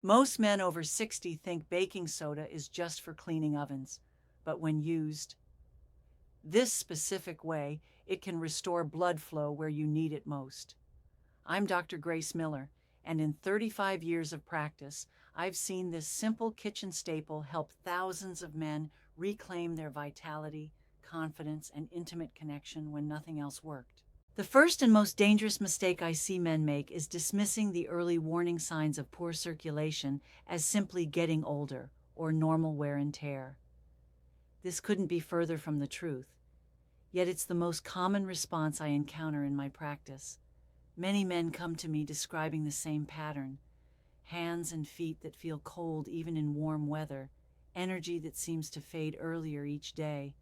Most men over 60 think baking soda is just for cleaning ovens, but when used this specific way, it can restore blood flow where you need it most. I'm Dr. Grace Miller, and in 35 years of practice, I've seen this simple kitchen staple help thousands of men reclaim their vitality, confidence, and intimate connection when nothing else worked. The first and most dangerous mistake I see men make is dismissing the early warning signs of poor circulation as simply getting older or normal wear and tear. This couldn't be further from the truth, yet it's the most common response I encounter in my practice. Many men come to me describing the same pattern: hands and feet that feel cold even in warm weather, energy that seems to fade earlier each day,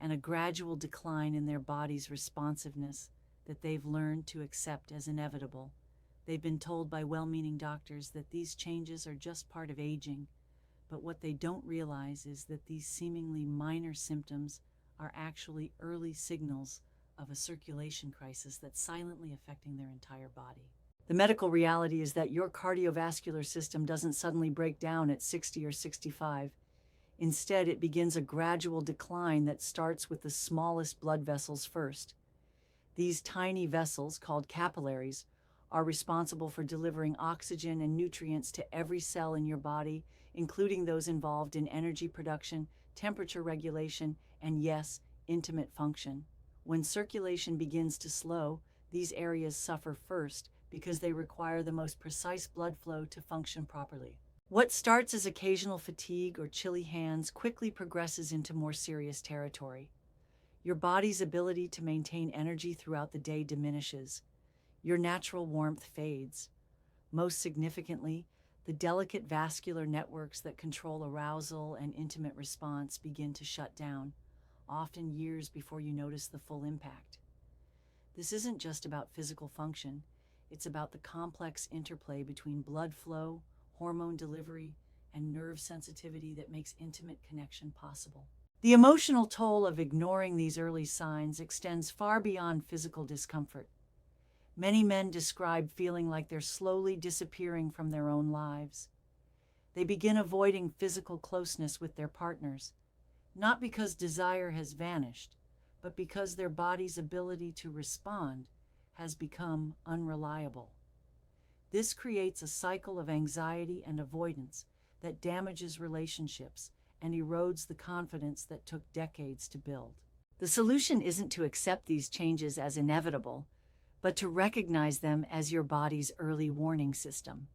and a gradual decline in their body's responsiveness that they've learned to accept as inevitable. They've been told by well-meaning doctors that these changes are just part of aging, but what they don't realize is that these seemingly minor symptoms are actually early signals of a circulation crisis that's silently affecting their entire body. The medical reality is that your cardiovascular system doesn't suddenly break down at 60 or 65. Instead, it begins a gradual decline that starts with the smallest blood vessels first. These tiny vessels, called capillaries, are responsible for delivering oxygen and nutrients to every cell in your body, including those involved in energy production, temperature regulation, and yes, intimate function. When circulation begins to slow, these areas suffer first because they require the most precise blood flow to function properly. What starts as occasional fatigue or chilly hands quickly progresses into more serious territory. Your body's ability to maintain energy throughout the day diminishes. Your natural warmth fades. Most significantly, the delicate vascular networks that control arousal and intimate response begin to shut down, often years before you notice the full impact. This isn't just about physical function, it's about the complex interplay between blood flow, hormone delivery, and nerve sensitivity that makes intimate connection possible. The emotional toll of ignoring these early signs extends far beyond physical discomfort. Many men describe feeling like they're slowly disappearing from their own lives. They begin avoiding physical closeness with their partners, not because desire has vanished, but because their body's ability to respond has become unreliable. This creates a cycle of anxiety and avoidance that damages relationships and erodes the confidence that took decades to build. The solution isn't to accept these changes as inevitable, but to recognize them as your body's early warning system.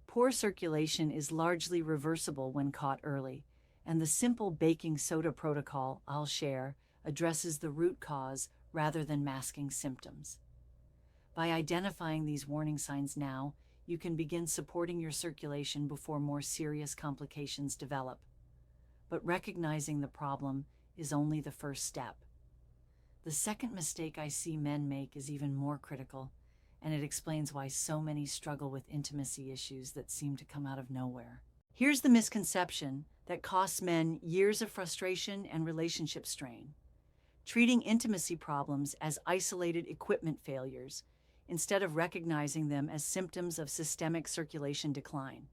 Poor circulation is largely reversible when caught early, and the simple baking soda protocol I'll share addresses the root cause rather than masking symptoms. By identifying these warning signs now, you can begin supporting your circulation before more serious complications develop. But recognizing the problem is only the first step. The second mistake I see men make is even more critical, and it explains why so many struggle with intimacy issues that seem to come out of nowhere. Here's the misconception that costs men years of frustration and relationship strain: treating intimacy problems as isolated equipment failures instead of recognizing them as symptoms of systemic circulation decline.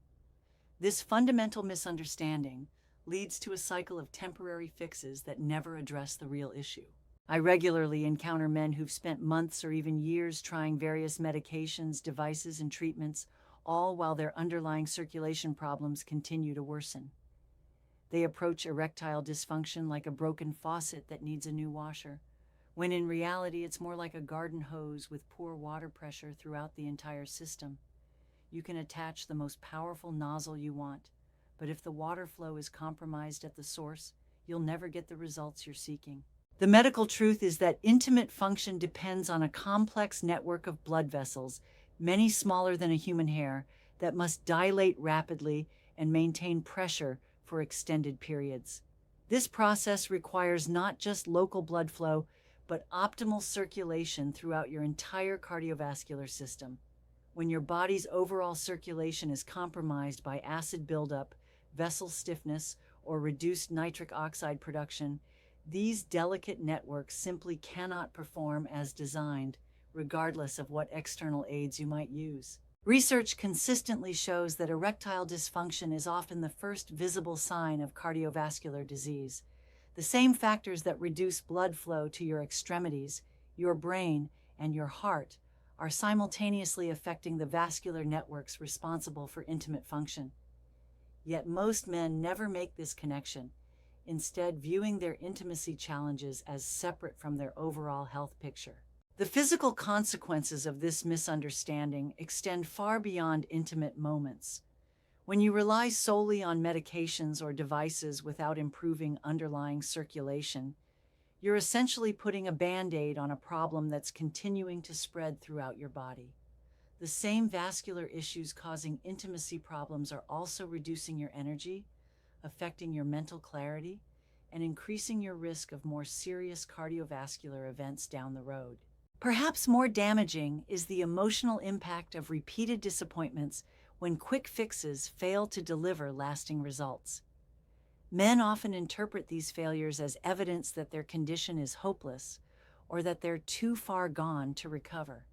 This fundamental misunderstanding leads to a cycle of temporary fixes that never address the real issue. I regularly encounter men who've spent months or even years trying various medications, devices, and treatments, all while their underlying circulation problems continue to worsen. They approach erectile dysfunction like a broken faucet that needs a new washer, when in reality it's more like a garden hose with poor water pressure throughout the entire system. You can attach the most powerful nozzle you want, but if the water flow is compromised at the source, you'll never get the results you're seeking. The medical truth is that intimate function depends on a complex network of blood vessels, many smaller than a human hair, that must dilate rapidly and maintain pressure for extended periods. This process requires not just local blood flow, but optimal circulation throughout your entire cardiovascular system. When your body's overall circulation is compromised by acid buildup, vessel stiffness, or reduced nitric oxide production, these delicate networks simply cannot perform as designed, regardless of what external aids you might use. Research consistently shows that erectile dysfunction is often the first visible sign of cardiovascular disease. The same factors that reduce blood flow to your extremities, your brain, and your heart are simultaneously affecting the vascular networks responsible for intimate function. Yet most men never make this connection, instead viewing their intimacy challenges as separate from their overall health picture. The physical consequences of this misunderstanding extend far beyond intimate moments. When you rely solely on medications or devices without improving underlying circulation, you're essentially putting a Band-Aid on a problem that's continuing to spread throughout your body. The same vascular issues causing intimacy problems are also reducing your energy, affecting your mental clarity, and increasing your risk of more serious cardiovascular events down the road. Perhaps more damaging is the emotional impact of repeated disappointments when quick fixes fail to deliver lasting results. Men often interpret these failures as evidence that their condition is hopeless or that they're too far gone to recover.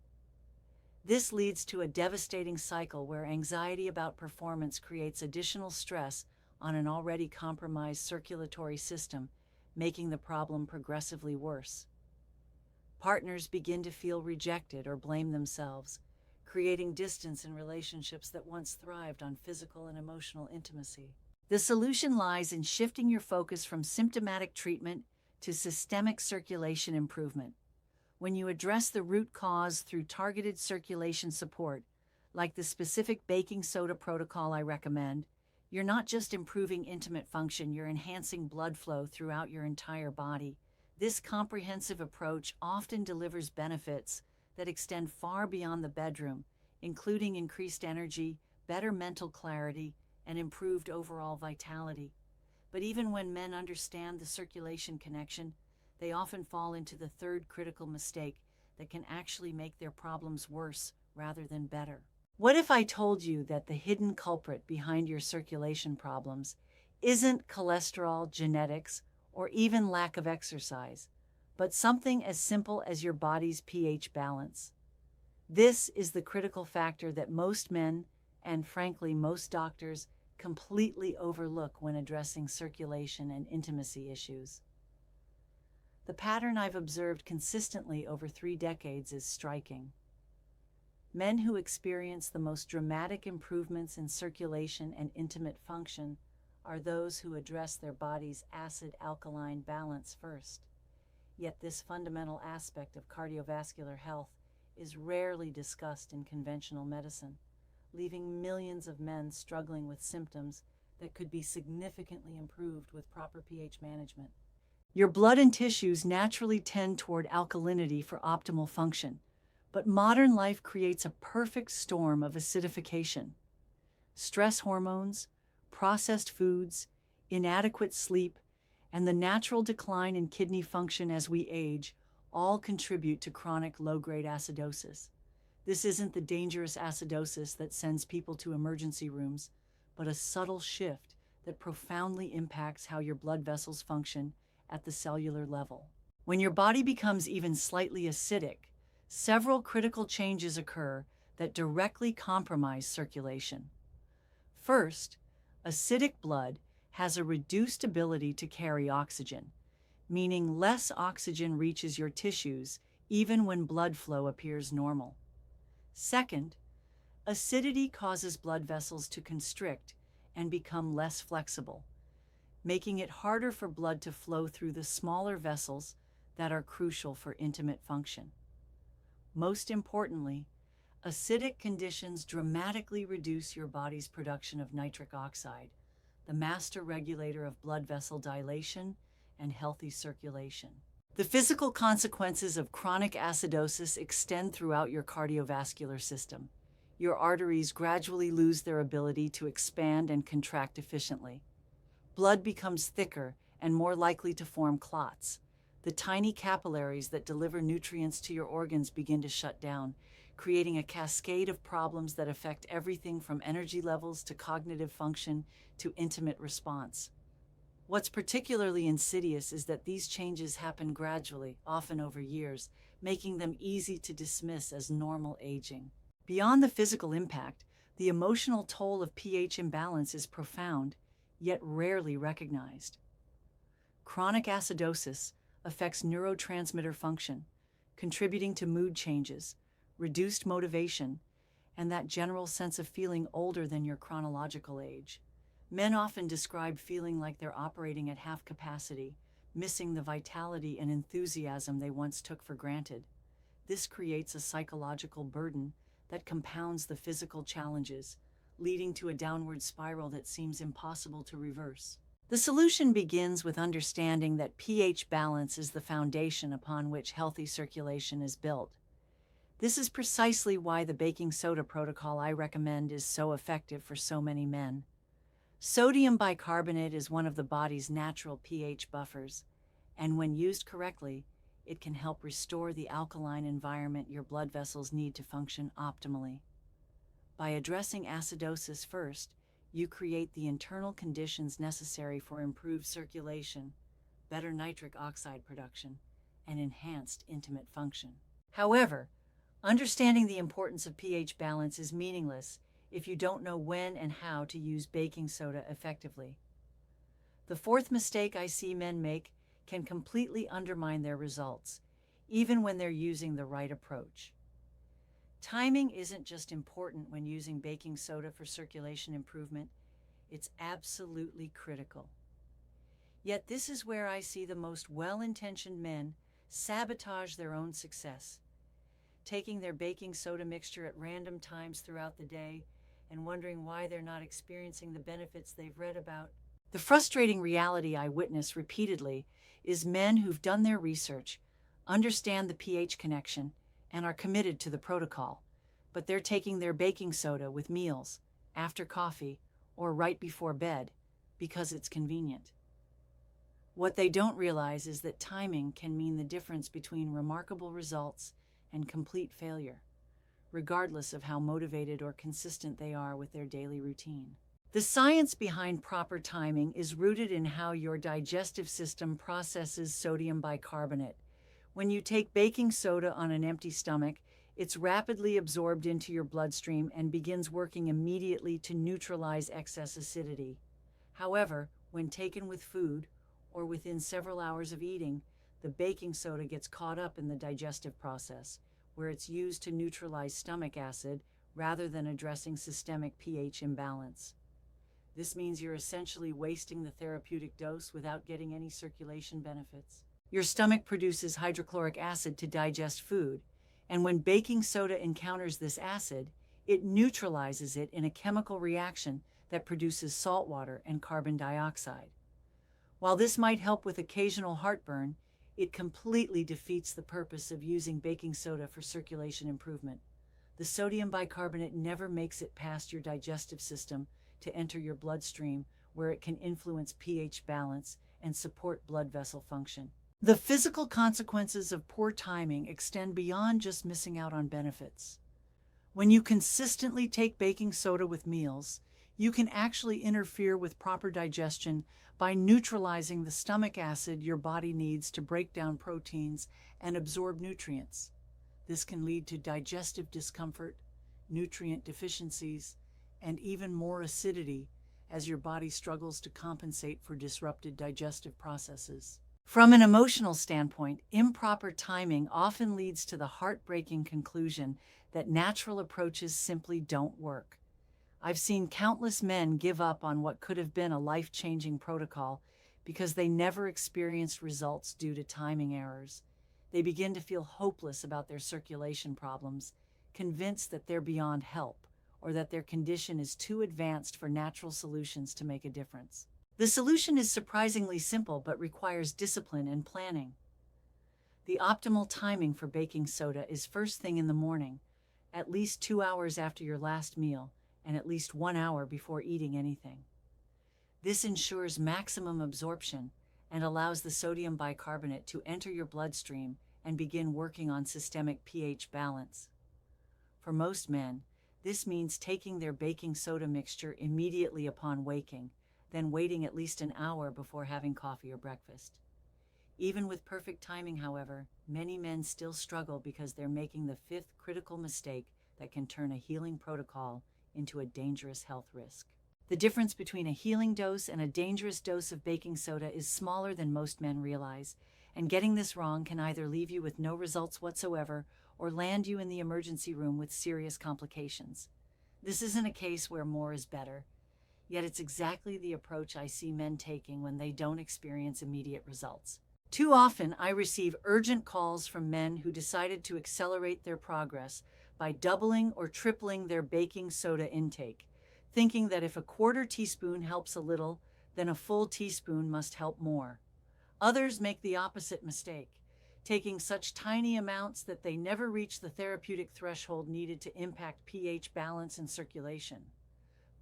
This leads to a devastating cycle where anxiety about performance creates additional stress on an already compromised circulatory system, making the problem progressively worse. Partners begin to feel rejected or blame themselves, creating distance in relationships that once thrived on physical and emotional intimacy. The solution lies in shifting your focus from symptomatic treatment to systemic circulation improvement. When you address the root cause through targeted circulation support, like the specific baking soda protocol I recommend, you're not just improving intimate function, you're enhancing blood flow throughout your entire body. This comprehensive approach often delivers benefits that extend far beyond the bedroom, including increased energy, better mental clarity, and improved overall vitality. But even when men understand the circulation connection, they often fall into the third critical mistake that can actually make their problems worse rather than better. What if I told you that the hidden culprit behind your circulation problems isn't cholesterol, genetics, or even lack of exercise, but something as simple as your body's pH balance? This is the critical factor that most men, and frankly most doctors, completely overlook when addressing circulation and intimacy issues. The pattern I've observed consistently over 3 decades is striking. Men who experience the most dramatic improvements in circulation and intimate function are those who address their body's acid-alkaline balance first. Yet this fundamental aspect of cardiovascular health is rarely discussed in conventional medicine, leaving millions of men struggling with symptoms that could be significantly improved with proper pH management. Your blood and tissues naturally tend toward alkalinity for optimal function, but modern life creates a perfect storm of acidification. Stress hormones, processed foods, inadequate sleep, and the natural decline in kidney function as we age all contribute to chronic low-grade acidosis. This isn't the dangerous acidosis that sends people to emergency rooms, but a subtle shift that profoundly impacts how your blood vessels function at the cellular level. When your body becomes even slightly acidic, several critical changes occur that directly compromise circulation. First, acidic blood has a reduced ability to carry oxygen, meaning less oxygen reaches your tissues even when blood flow appears normal. Second, acidity causes blood vessels to constrict and become less flexible, making it harder for blood to flow through the smaller vessels that are crucial for intimate function. Most importantly, acidic conditions dramatically reduce your body's production of nitric oxide, the master regulator of blood vessel dilation and healthy circulation. The physical consequences of chronic acidosis extend throughout your cardiovascular system. Your arteries gradually lose their ability to expand and contract efficiently. Blood becomes thicker and more likely to form clots. The tiny capillaries that deliver nutrients to your organs begin to shut down, creating a cascade of problems that affect everything from energy levels to cognitive function to intimate response. What's particularly insidious is that these changes happen gradually, often over years, making them easy to dismiss as normal aging. Beyond the physical impact, the emotional toll of pH imbalance is profound, yet rarely recognized. Chronic acidosis affects neurotransmitter function, contributing to mood changes, reduced motivation, and that general sense of feeling older than your chronological age. Men often describe feeling like they're operating at half capacity, missing the vitality and enthusiasm they once took for granted. This creates a psychological burden that compounds the physical challenges, leading to a downward spiral that seems impossible to reverse. The solution begins with understanding that pH balance is the foundation upon which healthy circulation is built. This is precisely why the baking soda protocol I recommend is so effective for so many men. Sodium bicarbonate is one of the body's natural pH buffers, and when used correctly, it can help restore the alkaline environment your blood vessels need to function optimally. By addressing acidosis first, you create the internal conditions necessary for improved circulation, better nitric oxide production, and enhanced intimate function. However, understanding the importance of pH balance is meaningless if you don't know when and how to use baking soda effectively. The fourth mistake I see men make can completely undermine their results, even when they're using the right approach. Timing isn't just important when using baking soda for circulation improvement, it's absolutely critical. Yet this is where I see the most well-intentioned men sabotage their own success, taking their baking soda mixture at random times throughout the day and wondering why they're not experiencing the benefits they've read about. The frustrating reality I witness repeatedly is men who've done their research, understand the pH connection, and are committed to the protocol, but they're taking their baking soda with meals, after coffee, or right before bed because it's convenient. What they don't realize is that timing can mean the difference between remarkable results and complete failure, regardless of how motivated or consistent they are with their daily routine. The science behind proper timing is rooted in how your digestive system processes sodium bicarbonate. When you take baking soda on an empty stomach, it's rapidly absorbed into your bloodstream and begins working immediately to neutralize excess acidity. However, when taken with food, or within several hours of eating, the baking soda gets caught up in the digestive process, where it's used to neutralize stomach acid rather than addressing systemic pH imbalance. This means you're essentially wasting the therapeutic dose without getting any circulation benefits. Your stomach produces hydrochloric acid to digest food, and when baking soda encounters this acid, it neutralizes it in a chemical reaction that produces salt water and carbon dioxide. While this might help with occasional heartburn, it completely defeats the purpose of using baking soda for circulation improvement. The sodium bicarbonate never makes it past your digestive system to enter your bloodstream, where it can influence pH balance and support blood vessel function. The physical consequences of poor timing extend beyond just missing out on benefits. When you consistently take baking soda with meals, you can actually interfere with proper digestion by neutralizing the stomach acid your body needs to break down proteins and absorb nutrients. This can lead to digestive discomfort, nutrient deficiencies, and even more acidity as your body struggles to compensate for disrupted digestive processes. From an emotional standpoint, improper timing often leads to the heartbreaking conclusion that natural approaches simply don't work. I've seen countless men give up on what could have been a life-changing protocol because they never experienced results due to timing errors. They begin to feel hopeless about their circulation problems, convinced that they're beyond help or that their condition is too advanced for natural solutions to make a difference. The solution is surprisingly simple but requires discipline and planning. The optimal timing for baking soda is first thing in the morning, at least 2 hours after your last meal, and at least 1 hour before eating anything. This ensures maximum absorption and allows the sodium bicarbonate to enter your bloodstream and begin working on systemic pH balance. For most men, this means taking their baking soda mixture immediately upon waking, then waiting at least an hour before having coffee or breakfast. Even with perfect timing, however, many men still struggle because they're making the fifth critical mistake that can turn a healing protocol into a dangerous health risk. The difference between a healing dose and a dangerous dose of baking soda is smaller than most men realize, and getting this wrong can either leave you with no results whatsoever or land you in the emergency room with serious complications. This isn't a case where more is better, yet it's exactly the approach I see men taking when they don't experience immediate results. Too often, I receive urgent calls from men who decided to accelerate their progress by doubling or tripling their baking soda intake, thinking that if a quarter teaspoon helps a little, then a full teaspoon must help more. Others make the opposite mistake, taking such tiny amounts that they never reach the therapeutic threshold needed to impact pH balance and circulation.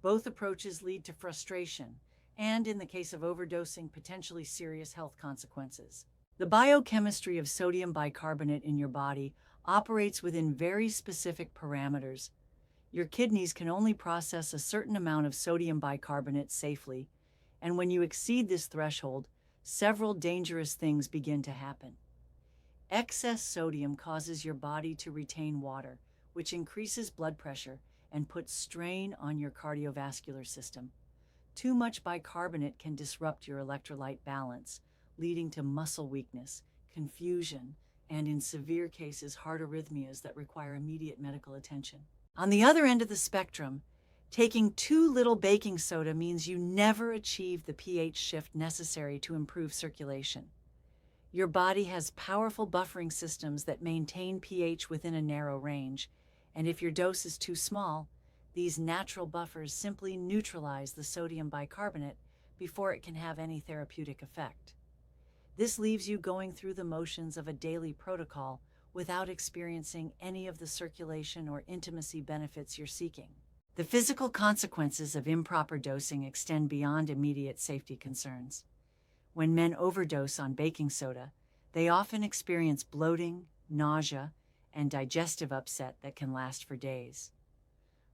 Both approaches lead to frustration and, in the case of overdosing, potentially serious health consequences. The biochemistry of sodium bicarbonate in your body operates within very specific parameters. Your kidneys can only process a certain amount of sodium bicarbonate safely, and when you exceed this threshold, several dangerous things begin to happen. Excess sodium causes your body to retain water, which increases blood pressure and puts strain on your cardiovascular system. Too much bicarbonate can disrupt your electrolyte balance, leading to muscle weakness, confusion, and in severe cases, heart arrhythmias that require immediate medical attention. On the other end of the spectrum, taking too little baking soda means you never achieve the pH shift necessary to improve circulation. Your body has powerful buffering systems that maintain pH within a narrow range, and if your dose is too small, these natural buffers simply neutralize the sodium bicarbonate before it can have any therapeutic effect. This leaves you going through the motions of a daily protocol without experiencing any of the circulation or intimacy benefits you're seeking. The physical consequences of improper dosing extend beyond immediate safety concerns. When men overdose on baking soda, they often experience bloating, nausea, and digestive upset that can last for days.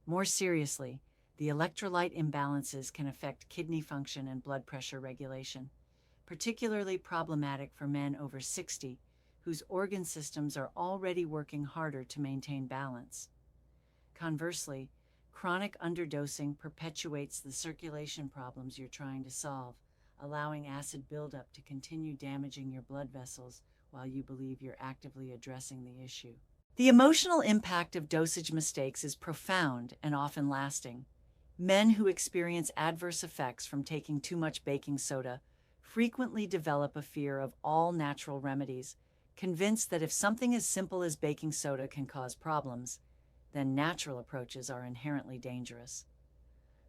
More seriously, the electrolyte imbalances can affect kidney function and blood pressure regulation, particularly problematic for men over 60 whose organ systems are already working harder to maintain balance. Conversely, chronic underdosing perpetuates the circulation problems you're trying to solve, allowing acid buildup to continue damaging your blood vessels while you believe you're actively addressing the issue. The emotional impact of dosage mistakes is profound and often lasting. Men who experience adverse effects from taking too much baking soda frequently develop a fear of all natural remedies, convinced that if something as simple as baking soda can cause problems, then natural approaches are inherently dangerous.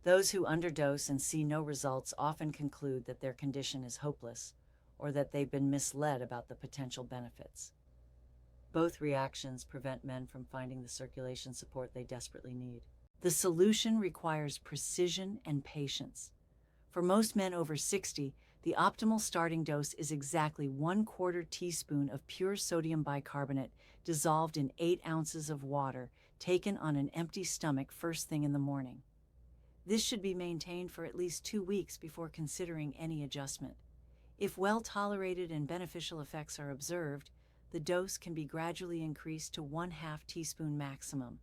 Those who underdose and see no results often conclude that their condition is hopeless, or that they've been misled about the potential benefits. Both reactions prevent men from finding the circulation support they desperately need. The solution requires precision and patience. For most men over 60, the optimal starting dose is exactly 1/4 teaspoon of pure sodium bicarbonate dissolved in 8 ounces of water, taken on an empty stomach first thing in the morning. This should be maintained for at least 2 weeks before considering any adjustment. If well tolerated and beneficial effects are observed, the dose can be gradually increased to 1/2 teaspoon maximum,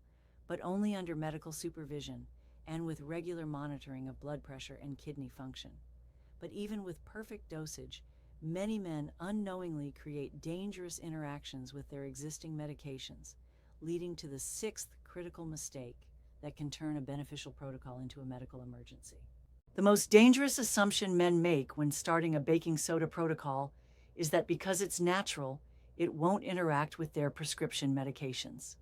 but only under medical supervision and with regular monitoring of blood pressure and kidney function. But even with perfect dosage, many men unknowingly create dangerous interactions with their existing medications, leading to the 6th critical mistake that can turn a beneficial protocol into a medical emergency. The most dangerous assumption men make when starting a baking soda protocol is that because it's natural, it won't interact with their prescription medications.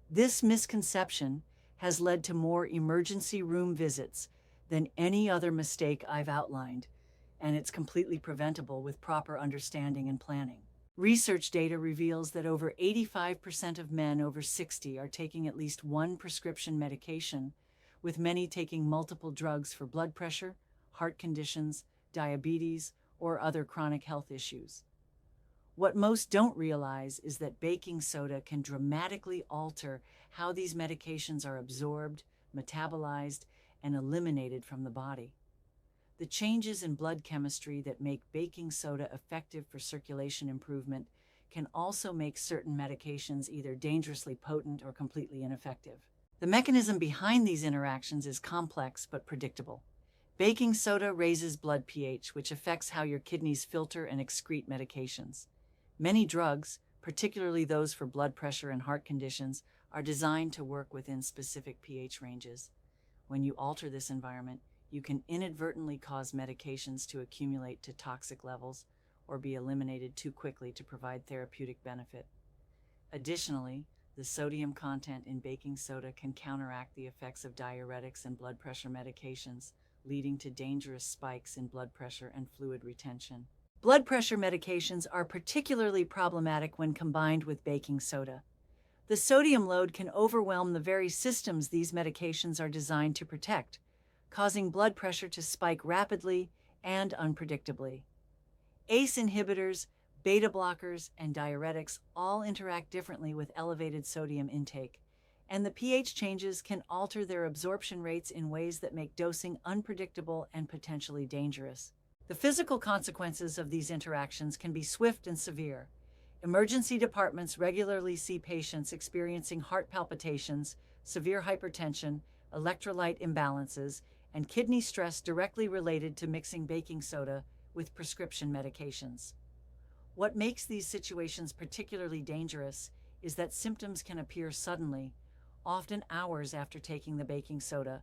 This misconception has led to more emergency room visits than any other mistake I've outlined, and it's completely preventable with proper understanding and planning. Research data reveals that over 85% of men over 60 are taking at least one prescription medication, with many taking multiple drugs for blood pressure, heart conditions, diabetes, or other chronic health issues. What most don't realize is that baking soda can dramatically alter how these medications are absorbed, metabolized, and eliminated from the body. The changes in blood chemistry that make baking soda effective for circulation improvement can also make certain medications either dangerously potent or completely ineffective. The mechanism behind these interactions is complex but predictable. Baking soda raises blood pH, which affects how your kidneys filter and excrete medications. Many drugs, particularly those for blood pressure and heart conditions, are designed to work within specific pH ranges. When you alter this environment, you can inadvertently cause medications to accumulate to toxic levels or be eliminated too quickly to provide therapeutic benefit. Additionally, the sodium content in baking soda can counteract the effects of diuretics and blood pressure medications, leading to dangerous spikes in blood pressure and fluid retention. Blood pressure medications are particularly problematic when combined with baking soda. The sodium load can overwhelm the very systems these medications are designed to protect, causing blood pressure to spike rapidly and unpredictably. ACE inhibitors, beta blockers, and diuretics all interact differently with elevated sodium intake, and the pH changes can alter their absorption rates in ways that make dosing unpredictable and potentially dangerous. The physical consequences of these interactions can be swift and severe. Emergency departments regularly see patients experiencing heart palpitations, severe hypertension, electrolyte imbalances, and kidney stress directly related to mixing baking soda with prescription medications. What makes these situations particularly dangerous is that symptoms can appear suddenly, often hours after taking the baking soda,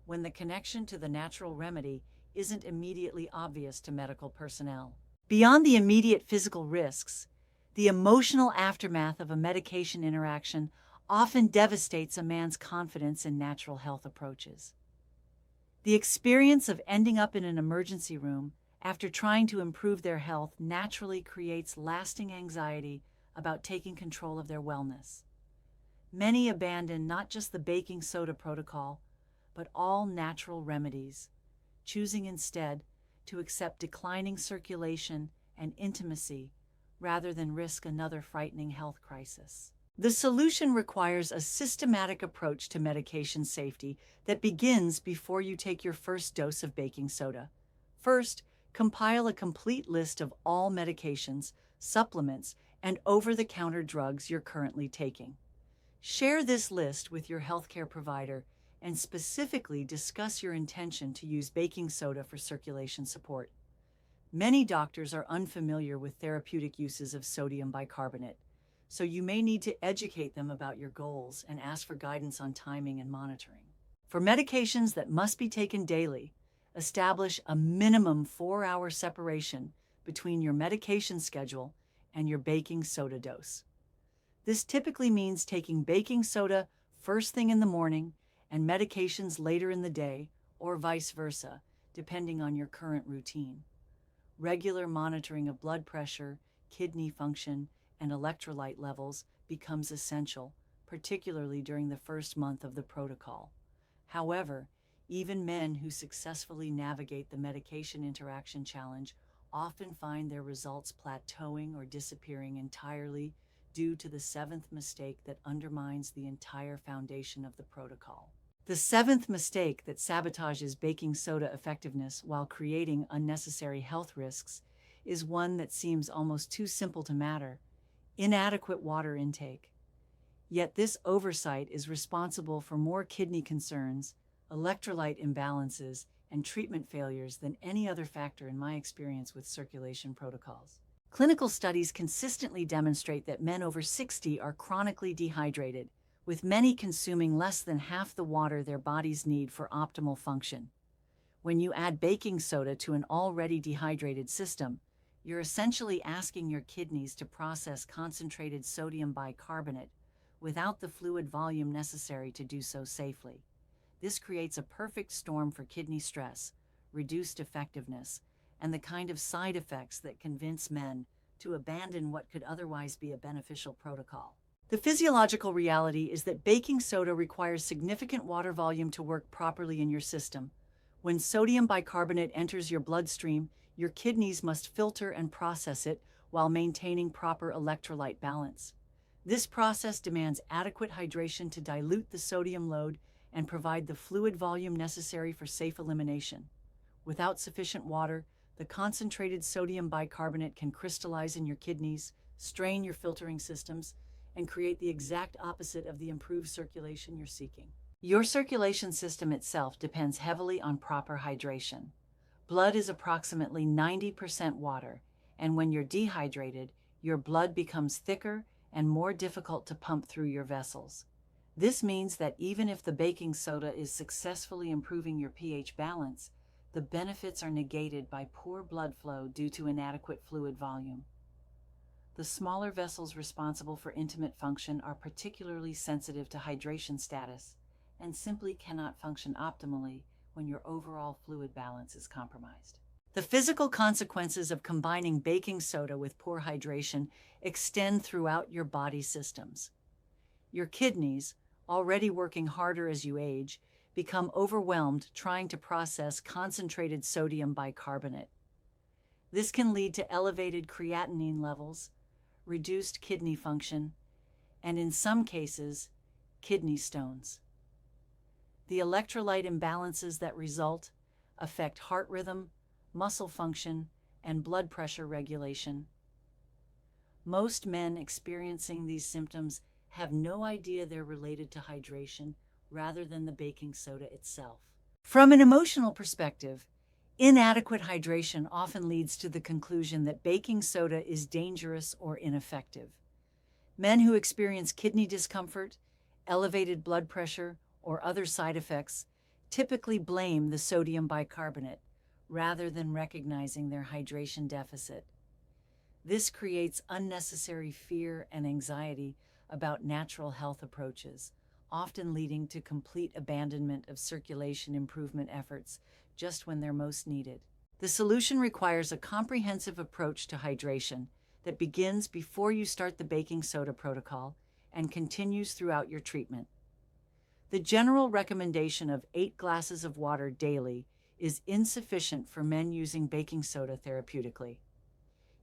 when the connection to the natural remedy isn't immediately obvious to medical personnel. Beyond the immediate physical risks, the emotional aftermath of a medication interaction often devastates a man's confidence in natural health approaches. The experience of ending up in an emergency room after trying to improve their health naturally creates lasting anxiety about taking control of their wellness. Many abandon not just the baking soda protocol, but all natural remedies, choosing instead to accept declining circulation and intimacy rather than risk another frightening health crisis. The solution requires a systematic approach to medication safety that begins before you take your first dose of baking soda. First, compile a complete list of all medications, supplements, and over-the-counter drugs you're currently taking. Share this list with your healthcare provider and specifically discuss your intention to use baking soda for circulation support. Many doctors are unfamiliar with therapeutic uses of sodium bicarbonate, so you may need to educate them about your goals and ask for guidance on timing and monitoring. For medications that must be taken daily, establish a minimum 4-hour separation between your medication schedule and your baking soda dose. This typically means taking baking soda first thing in the morning and medications later in the day, or vice versa, depending on your current routine. Regular monitoring of blood pressure, kidney function, and electrolyte levels becomes essential, particularly during the first month of the protocol. However, even men who successfully navigate the medication interaction challenge often find their results plateauing or disappearing entirely due to the seventh mistake that undermines the entire foundation of the protocol. The seventh mistake that sabotages baking soda effectiveness while creating unnecessary health risks is one that seems almost too simple to matter: inadequate water intake. Yet this oversight is responsible for more kidney concerns, electrolyte imbalances, and treatment failures than any other factor in my experience with circulation protocols. Clinical studies consistently demonstrate that men over 60 are chronically dehydrated, with many consuming less than half the water their bodies need for optimal function. When you add baking soda to an already dehydrated system, you're essentially asking your kidneys to process concentrated sodium bicarbonate without the fluid volume necessary to do so safely. This creates a perfect storm for kidney stress, reduced effectiveness, and the kind of side effects that convince men to abandon what could otherwise be a beneficial protocol. The physiological reality is that baking soda requires significant water volume to work properly in your system. When sodium bicarbonate enters your bloodstream, your kidneys must filter and process it while maintaining proper electrolyte balance. This process demands adequate hydration to dilute the sodium load and provide the fluid volume necessary for safe elimination. Without sufficient water, the concentrated sodium bicarbonate can crystallize in your kidneys, strain your filtering systems, and create the exact opposite of the improved circulation you're seeking. Your circulation system itself depends heavily on proper hydration. Blood is approximately 90% water, and when you're dehydrated, your blood becomes thicker and more difficult to pump through your vessels. This means that even if the baking soda is successfully improving your pH balance, the benefits are negated by poor blood flow due to inadequate fluid volume. The smaller vessels responsible for intimate function are particularly sensitive to hydration status and simply cannot function optimally when your overall fluid balance is compromised. The physical consequences of combining baking soda with poor hydration extend throughout your body systems. Your kidneys, already working harder as you age, become overwhelmed trying to process concentrated sodium bicarbonate. This can lead to elevated creatinine levels, reduced kidney function, and in some cases, kidney stones. The electrolyte imbalances that result affect heart rhythm, muscle function, and blood pressure regulation. Most men experiencing these symptoms have no idea they're related to hydration rather than the baking soda itself. From an emotional perspective, inadequate hydration often leads to the conclusion that baking soda is dangerous or ineffective. Men who experience kidney discomfort, elevated blood pressure, or other side effects typically blame the sodium bicarbonate rather than recognizing their hydration deficit. This creates unnecessary fear and anxiety about natural health approaches, often leading to complete abandonment of circulation improvement efforts just when they're most needed. The solution requires a comprehensive approach to hydration that begins before you start the baking soda protocol and continues throughout your treatment. The general recommendation of 8 glasses of water daily is insufficient for men using baking soda therapeutically.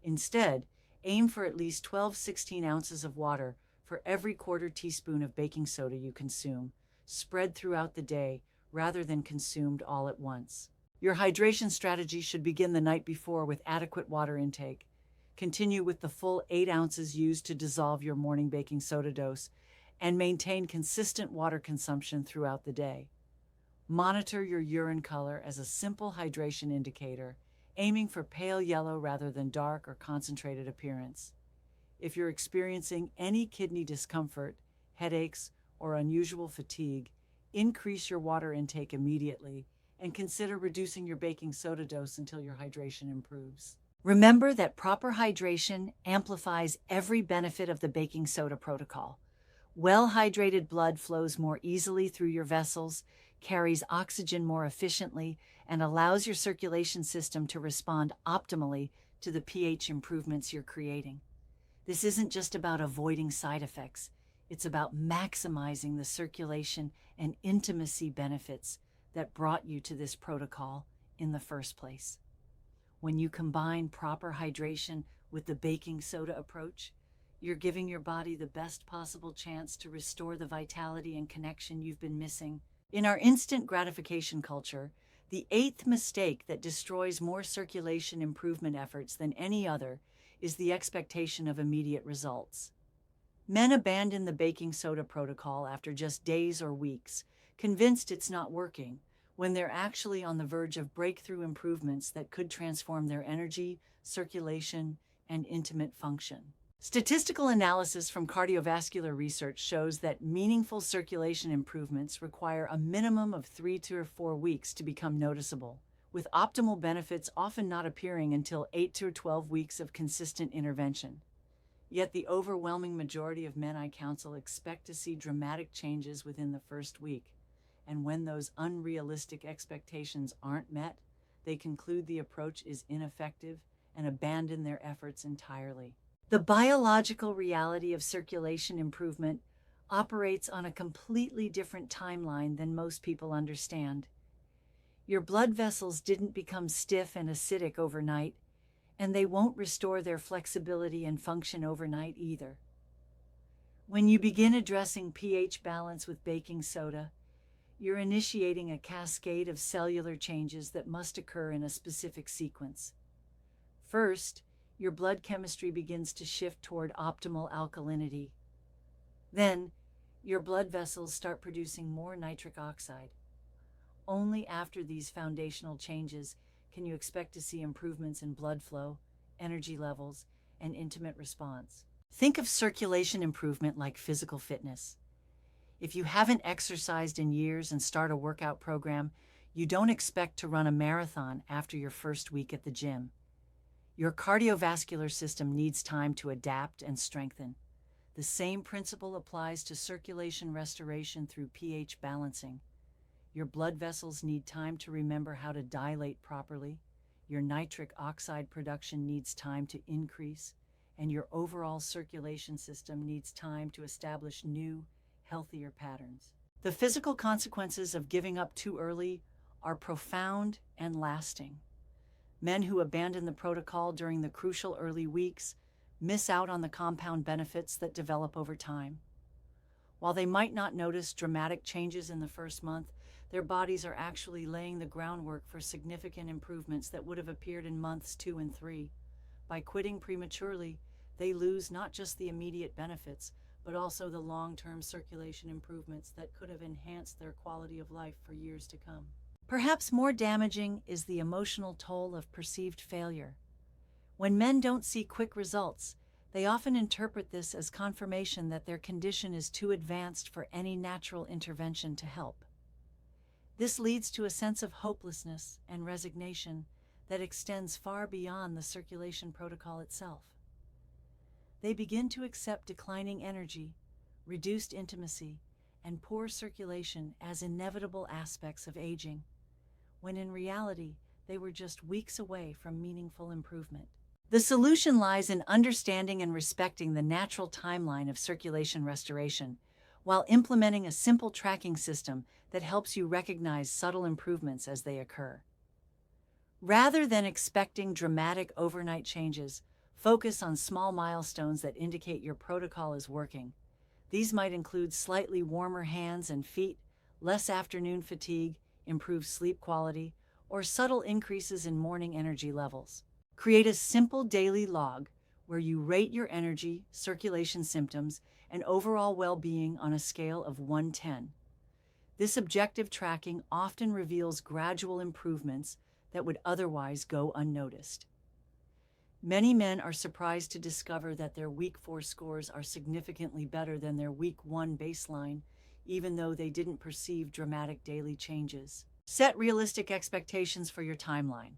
Instead, aim for at least 12-16 ounces of water for every quarter teaspoon of baking soda you consume, spread throughout the day rather than consumed all at once. Your hydration strategy should begin the night before with adequate water intake. Continue with the full 8 ounces used to dissolve your morning baking soda dose, and maintain consistent water consumption throughout the day. Monitor your urine color as a simple hydration indicator, aiming for pale yellow rather than dark or concentrated appearance. If you're experiencing any kidney discomfort, headaches, or unusual fatigue, increase your water intake immediately and consider reducing your baking soda dose until your hydration improves. Remember that proper hydration amplifies every benefit of the baking soda protocol. Well-hydrated blood flows more easily through your vessels, carries oxygen more efficiently, and allows your circulation system to respond optimally to the pH improvements you're creating. This isn't just about avoiding side effects. It's about maximizing the circulation and intimacy benefits that brought you to this protocol in the first place. When you combine proper hydration with the baking soda approach, you're giving your body the best possible chance to restore the vitality and connection you've been missing. In our instant gratification culture, the 8th mistake that destroys more circulation improvement efforts than any other is the expectation of immediate results. Men abandon the baking soda protocol after just days or weeks, convinced it's not working, when they're actually on the verge of breakthrough improvements that could transform their energy, circulation, and intimate function. Statistical analysis from cardiovascular research shows that meaningful circulation improvements require a minimum of 3 to 4 weeks to become noticeable, with optimal benefits often not appearing until 8 to 12 weeks of consistent intervention. Yet the overwhelming majority of men I counsel expect to see dramatic changes within the first week, and when those unrealistic expectations aren't met, they conclude the approach is ineffective and abandon their efforts entirely. The biological reality of circulation improvement operates on a completely different timeline than most people understand. Your blood vessels didn't become stiff and acidic overnight, and they won't restore their flexibility and function overnight either. When you begin addressing pH balance with baking soda, you're initiating a cascade of cellular changes that must occur in a specific sequence. First, your blood chemistry begins to shift toward optimal alkalinity. Then, your blood vessels start producing more nitric oxide. Only after these foundational changes can you expect to see improvements in blood flow, energy levels, and intimate response. Think of circulation improvement like physical fitness. If you haven't exercised in years and start a workout program, you don't expect to run a marathon after your first week at the gym. Your cardiovascular system needs time to adapt and strengthen. The same principle applies to circulation restoration through pH balancing. Your blood vessels need time to remember how to dilate properly, your nitric oxide production needs time to increase, and your overall circulation system needs time to establish new, healthier patterns. The physical consequences of giving up too early are profound and lasting. Men who abandon the protocol during the crucial early weeks miss out on the compound benefits that develop over time. While they might not notice dramatic changes in the first month, their bodies are actually laying the groundwork for significant improvements that would have appeared in months 2 and 3. By quitting prematurely, they lose not just the immediate benefits, but also the long-term circulation improvements that could have enhanced their quality of life for years to come. Perhaps more damaging is the emotional toll of perceived failure. When men don't see quick results, they often interpret this as confirmation that their condition is too advanced for any natural intervention to help. This leads to a sense of hopelessness and resignation that extends far beyond the circulation protocol itself. They begin to accept declining energy, reduced intimacy, and poor circulation as inevitable aspects of aging, when in reality, they were just weeks away from meaningful improvement. The solution lies in understanding and respecting the natural timeline of circulation restoration, while implementing a simple tracking system that helps you recognize subtle improvements as they occur. Rather than expecting dramatic overnight changes, focus on small milestones that indicate your protocol is working. These might include slightly warmer hands and feet, less afternoon fatigue, improved sleep quality, or subtle increases in morning energy levels. Create a simple daily log where you rate your energy, circulation symptoms, and overall well-being on a scale of 1-10. This objective tracking often reveals gradual improvements that would otherwise go unnoticed. Many men are surprised to discover that their week 4 scores are significantly better than their week 1 baseline, even though they didn't perceive dramatic daily changes. Set realistic expectations for your timeline.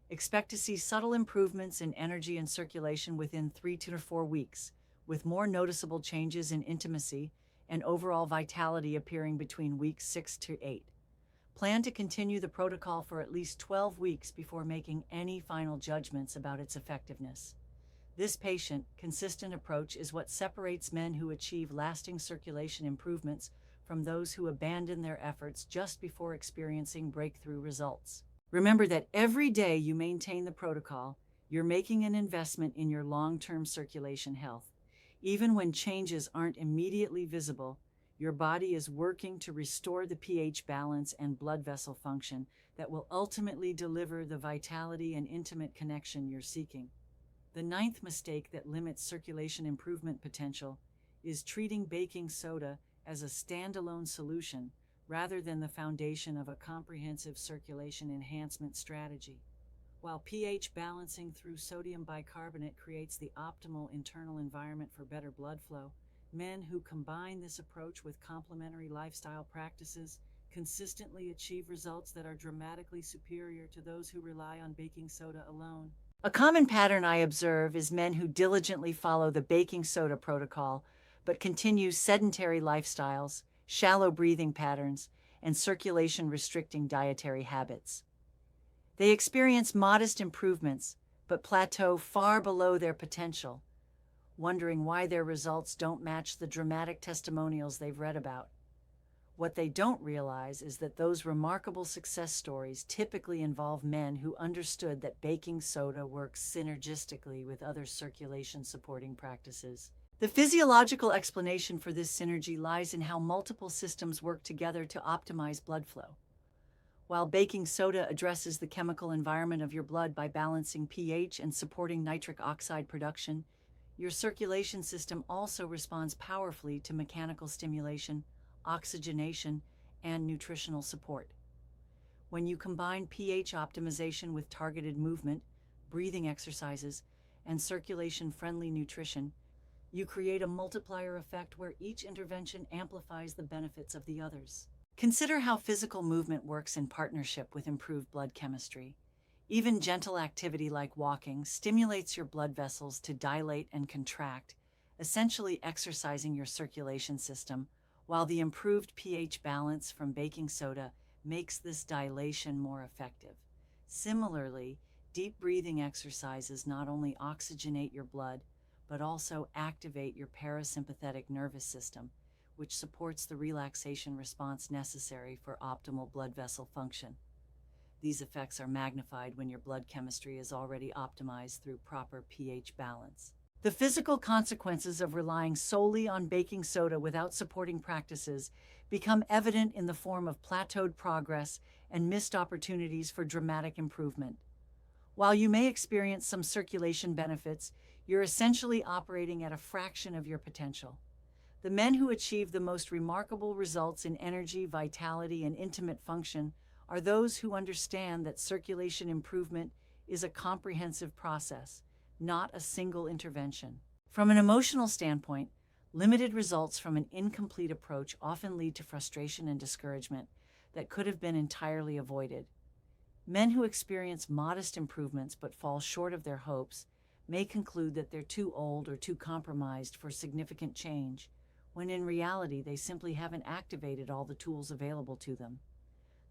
Expect to see subtle improvements in energy and circulation within 3 to 4 weeks, with more noticeable changes in intimacy and overall vitality appearing between weeks 6 to 8. Plan to continue the protocol for at least 12 weeks before making any final judgments about its effectiveness. This patient, consistent approach is what separates men who achieve lasting circulation improvements from those who abandon their efforts just before experiencing breakthrough results. Remember that every day you maintain the protocol, you're making an investment in your long-term circulation health. Even when changes aren't immediately visible, your body is working to restore the pH balance and blood vessel function that will ultimately deliver the vitality and intimate connection you're seeking. The 9th mistake that limits circulation improvement potential is treating baking soda as a standalone solution rather than the foundation of a comprehensive circulation enhancement strategy. While pH balancing through sodium bicarbonate creates the optimal internal environment for better blood flow, men who combine this approach with complementary lifestyle practices consistently achieve results that are dramatically superior to those who rely on baking soda alone. A common pattern I observe is men who diligently follow the baking soda protocol but continue sedentary lifestyles, shallow breathing patterns, and circulation-restricting dietary habits. They experience modest improvements, but plateau far below their potential, wondering why their results don't match the dramatic testimonials they've read about. What they don't realize is that those remarkable success stories typically involve men who understood that baking soda works synergistically with other circulation-supporting practices. The physiological explanation for this synergy lies in how multiple systems work together to optimize blood flow. While baking soda addresses the chemical environment of your blood by balancing pH and supporting nitric oxide production, your circulation system also responds powerfully to mechanical stimulation, oxygenation, and nutritional support. When you combine pH optimization with targeted movement, breathing exercises, and circulation-friendly nutrition, you create a multiplier effect where each intervention amplifies the benefits of the others. Consider how physical movement works in partnership with improved blood chemistry. Even gentle activity like walking stimulates your blood vessels to dilate and contract, essentially exercising your circulation system, while the improved pH balance from baking soda makes this dilation more effective. Similarly, deep breathing exercises not only oxygenate your blood, but also activate your parasympathetic nervous system, which supports the relaxation response necessary for optimal blood vessel function. These effects are magnified when your blood chemistry is already optimized through proper pH balance. The physical consequences of relying solely on baking soda without supporting practices become evident in the form of plateaued progress and missed opportunities for dramatic improvement. While you may experience some circulation benefits, you're essentially operating at a fraction of your potential. The men who achieve the most remarkable results in energy, vitality, and intimate function are those who understand that circulation improvement is a comprehensive process, not a single intervention. From an emotional standpoint, limited results from an incomplete approach often lead to frustration and discouragement that could have been entirely avoided. Men who experience modest improvements but fall short of their hopes may conclude that they're too old or too compromised for significant change, when in reality they simply haven't activated all the tools available to them.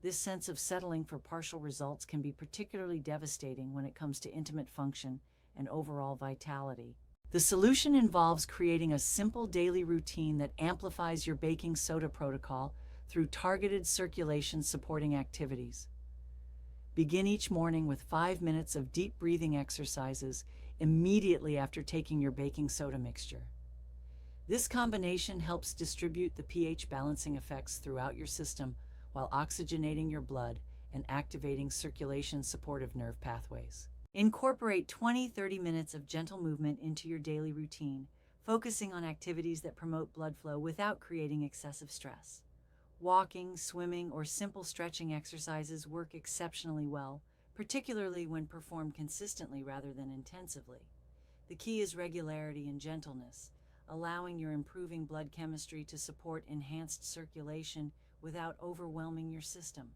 This sense of settling for partial results can be particularly devastating when it comes to intimate function and overall vitality. The solution involves creating a simple daily routine that amplifies your baking soda protocol through targeted circulation supporting activities. Begin each morning with 5 minutes of deep breathing exercises immediately after taking your baking soda mixture. This combination helps distribute the pH balancing effects throughout your system while oxygenating your blood and activating circulation supportive nerve pathways. Incorporate 20-30 minutes of gentle movement into your daily routine, focusing on activities that promote blood flow without creating excessive stress. Walking, swimming, or simple stretching exercises work exceptionally well, particularly when performed consistently rather than intensively. The key is regularity and gentleness, allowing your improving blood chemistry to support enhanced circulation without overwhelming your system.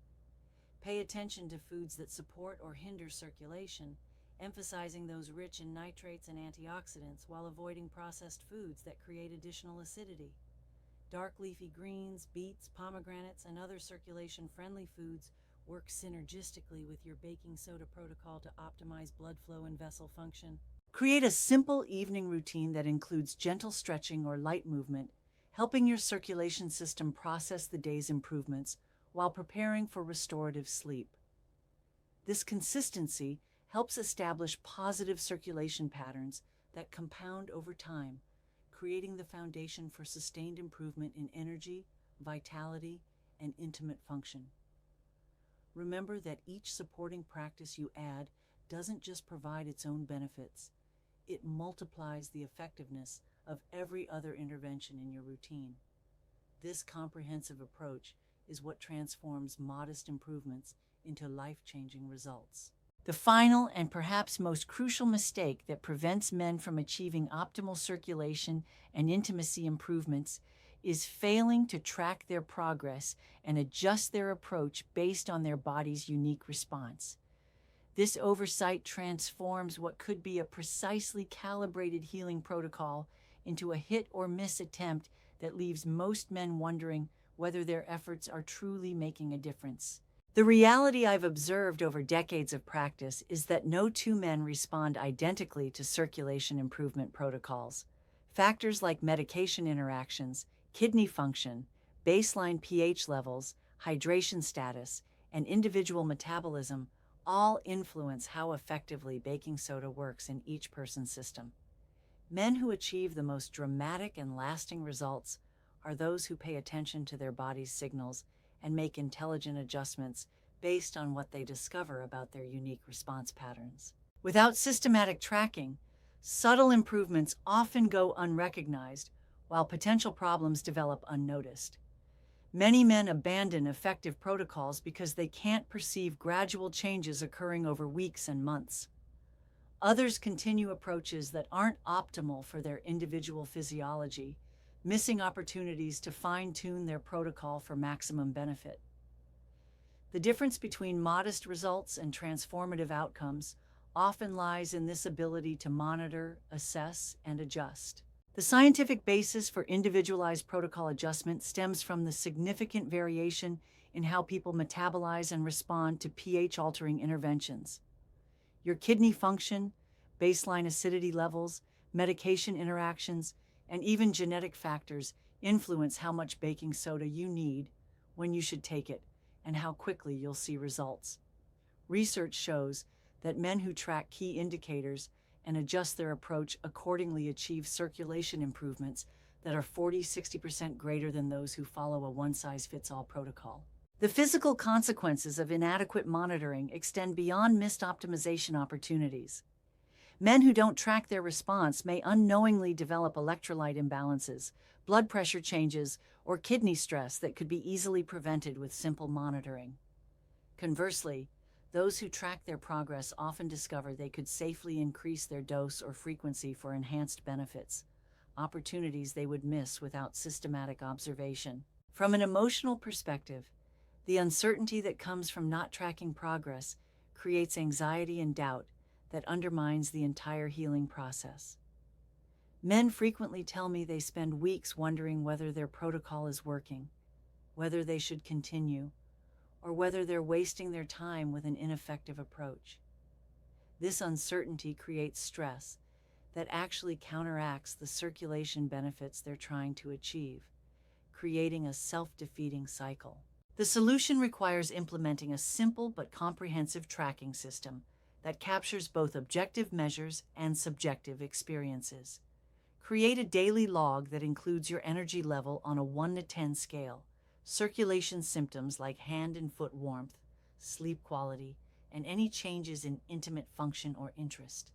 Pay attention to foods that support or hinder circulation, emphasizing those rich in nitrates and antioxidants while avoiding processed foods that create additional acidity. Dark leafy greens, beets, pomegranates, and other circulation-friendly foods work synergistically with your baking soda protocol to optimize blood flow and vessel function. Create a simple evening routine that includes gentle stretching or light movement, helping your circulation system process the day's improvements while preparing for restorative sleep. This consistency helps establish positive circulation patterns that compound over time, creating the foundation for sustained improvement in energy, vitality, and intimate function. Remember that each supporting practice you add doesn't just provide its own benefits, it multiplies the effectiveness of every other intervention in your routine. This comprehensive approach is what transforms modest improvements into life-changing results. The final and perhaps most crucial mistake that prevents men from achieving optimal circulation and intimacy improvements is failing to track their progress and adjust their approach based on their body's unique response. This oversight transforms what could be a precisely calibrated healing protocol into a hit-or-miss attempt that leaves most men wondering whether their efforts are truly making a difference. The reality I've observed over decades of practice is that no two men respond identically to circulation improvement protocols. Factors like medication interactions, kidney function, baseline pH levels, hydration status, and individual metabolism all influence how effectively baking soda works in each person's system. Men who achieve the most dramatic and lasting results are those who pay attention to their body's signals and make intelligent adjustments based on what they discover about their unique response patterns. Without systematic tracking, subtle improvements often go unrecognized, while potential problems develop unnoticed. Many men abandon effective protocols because they can't perceive gradual changes occurring over weeks and months. Others continue approaches that aren't optimal for their individual physiology, missing opportunities to fine-tune their protocol for maximum benefit. The difference between modest results and transformative outcomes often lies in this ability to monitor, assess, and adjust. The scientific basis for individualized protocol adjustment stems from the significant variation in how people metabolize and respond to pH-altering interventions. Your kidney function, baseline acidity levels, medication interactions, and even genetic factors influence how much baking soda you need, when you should take it, and how quickly you'll see results. Research shows that men who track key indicators and adjust their approach accordingly achieve circulation improvements that are 40–60% greater than those who follow a one-size-fits-all protocol. The physical consequences of inadequate monitoring extend beyond missed optimization opportunities. Men who don't track their response may unknowingly develop electrolyte imbalances, blood pressure changes, or kidney stress that could be easily prevented with simple monitoring. Conversely, those who track their progress often discover they could safely increase their dose or frequency for enhanced benefits, opportunities they would miss without systematic observation. From an emotional perspective, the uncertainty that comes from not tracking progress creates anxiety and doubt that undermines the entire healing process. Men frequently tell me they spend weeks wondering whether their protocol is working, whether they should continue, or whether they're wasting their time with an ineffective approach. This uncertainty creates stress that actually counteracts the circulation benefits they're trying to achieve, creating a self-defeating cycle. The solution requires implementing a simple but comprehensive tracking system that captures both objective measures and subjective experiences. Create a daily log that includes your energy level on a 1 to 10 scale, circulation symptoms like hand and foot warmth, sleep quality, and any changes in intimate function or interest.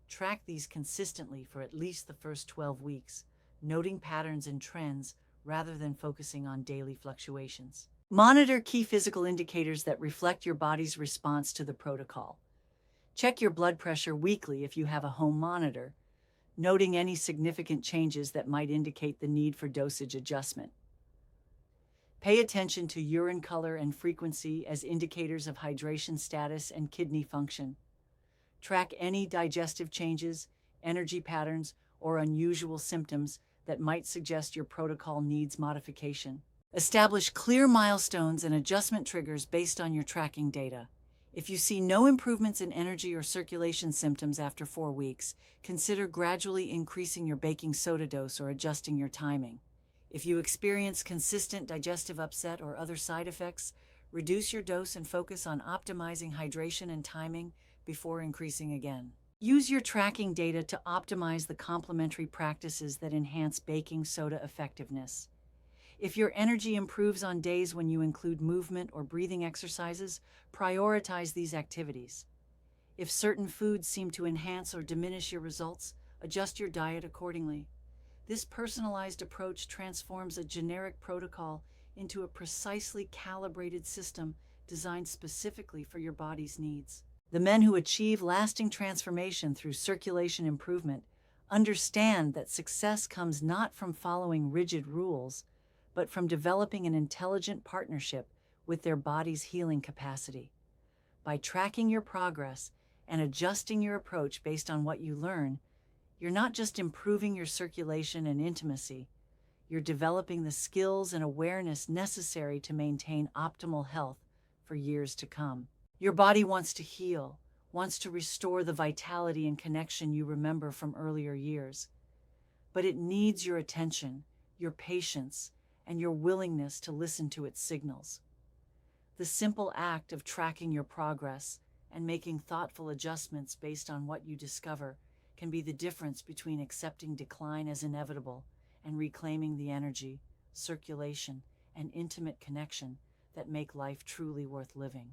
Track these consistently for at least the first 12 weeks, noting patterns and trends rather than focusing on daily fluctuations. Monitor key physical indicators that reflect your body's response to the protocol. Check your blood pressure weekly if you have a home monitor, noting any significant changes that might indicate the need for dosage adjustment. Pay attention to urine color and frequency as indicators of hydration status and kidney function. Track any digestive changes, energy patterns, or unusual symptoms that might suggest your protocol needs modification. Establish clear milestones and adjustment triggers based on your tracking data. If you see no improvements in energy or circulation symptoms after 4 weeks, consider gradually increasing your baking soda dose or adjusting your timing. If you experience consistent digestive upset or other side effects, reduce your dose and focus on optimizing hydration and timing before increasing again. Use your tracking data to optimize the complementary practices that enhance baking soda effectiveness. If your energy improves on days when you include movement or breathing exercises, prioritize these activities. If certain foods seem to enhance or diminish your results, adjust your diet accordingly. This personalized approach transforms a generic protocol into a precisely calibrated system designed specifically for your body's needs. The men who achieve lasting transformation through circulation improvement understand that success comes not from following rigid rules, but from developing an intelligent partnership with their body's healing capacity. By tracking your progress and adjusting your approach based on what you learn, you're not just improving your circulation and intimacy, you're developing the skills and awareness necessary to maintain optimal health for years to come. Your body wants to heal, wants to restore the vitality and connection you remember from earlier years. But it needs your attention, your patience, and your willingness to listen to its signals. The simple act of tracking your progress and making thoughtful adjustments based on what you discover can be the difference between accepting decline as inevitable and reclaiming the energy, circulation, and intimate connection that make life truly worth living.